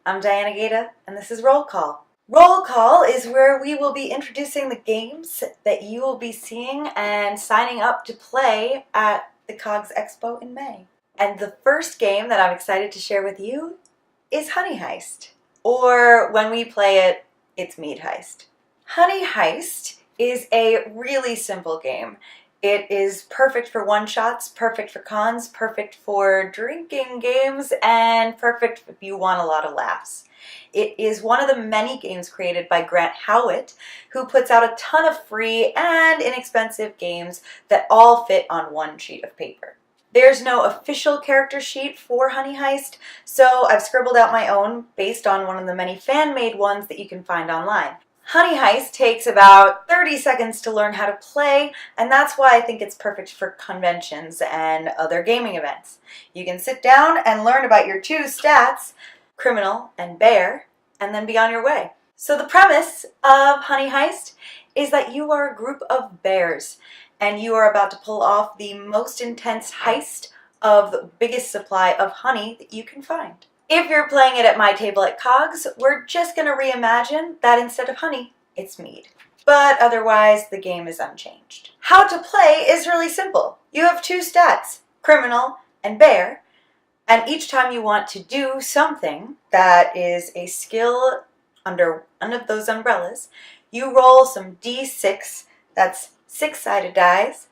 I'm Diana Gata, and this is Roll Call. Roll Call is where we will be introducing the games that you will be seeing and signing up to play at the C.O.G.S Expo in May. And the first game that I'm excited to share with you is Honey Heist. Or when we play it, it's Meade Heist. Honey Heist is a really simple game. It is perfect for one-shots, perfect for cons, perfect for drinking games, and perfect if you want a lot of laughs. It is one of the many games created by Grant Howitt, who puts out a ton of free and inexpensive games that all fit on one sheet of paper. There's no official character sheet for Honey Heist, so I've scribbled out my own based on one of the many fan-made ones that you can find online. Honey Heist takes about 30 seconds to learn how to play, and that's why I think it's perfect for conventions and other gaming events. You can sit down and learn about your two stats, criminal and bear, and then be on your way. So the premise of Honey Heist is that you are a group of bears, and you are about to pull off the most intense heist of the biggest supply of honey that you can find. If you're playing it at my table at C.O.G.S, we're just going to reimagine that instead of honey, it's mead. But otherwise, the game is unchanged. How to play is really simple. You have two stats, criminal and bear, and each time you want to do something that is a skill under one of those umbrellas, you roll some d6, that's 6-sided dice,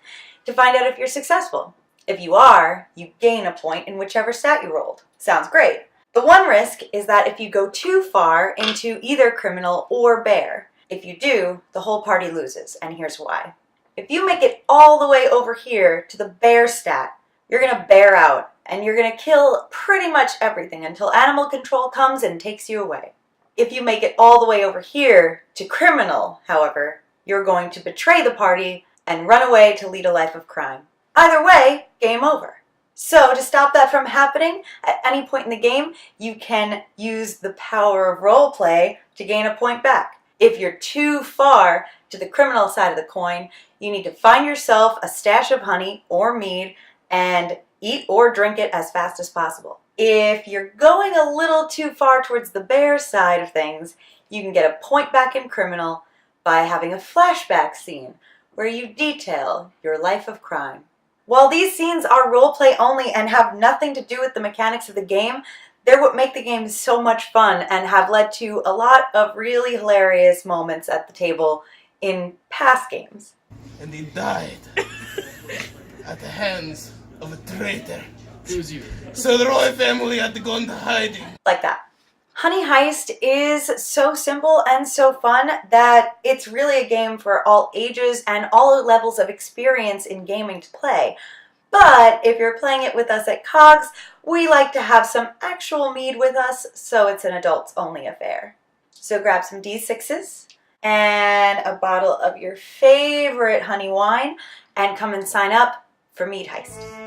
to find out if you're successful. If you are, you gain a point in whichever stat you rolled. Sounds great. The one risk is that if you go too far into either criminal or bear, if you do, the whole party loses, and here's why. If you make it all the way over here to the bear stat, you're going to bear out, and you're going to kill pretty much everything until animal control comes and takes you away. If you make it all the way over here to criminal, however, you're going to betray the party and run away to lead a life of crime. Either way, game over. So to stop that from happening, at any point in the game, you can use the power of role play to gain a point back. If you're too far to the criminal side of the coin, you need to find yourself a stash of honey or mead and eat or drink it as fast as possible. If you're going a little too far towards the bear side of things, you can get a point back in criminal by having a flashback scene where you detail your life of crime. While these scenes are roleplay only and have nothing to do with the mechanics of the game, they're what make the game so much fun and have led to a lot of really hilarious moments at the table in past games. And he died at the hands of a traitor. It was you. So the royal family had to go into hiding. Like that. Honey Heist is so simple and so fun that it's really a game for all ages and all levels of experience in gaming to play. But if you're playing it with us at C.O.G.S, we like to have some actual mead with us, so it's an adults-only affair. So grab some D6s and a bottle of your favorite honey wine and come and sign up for Meade Heist.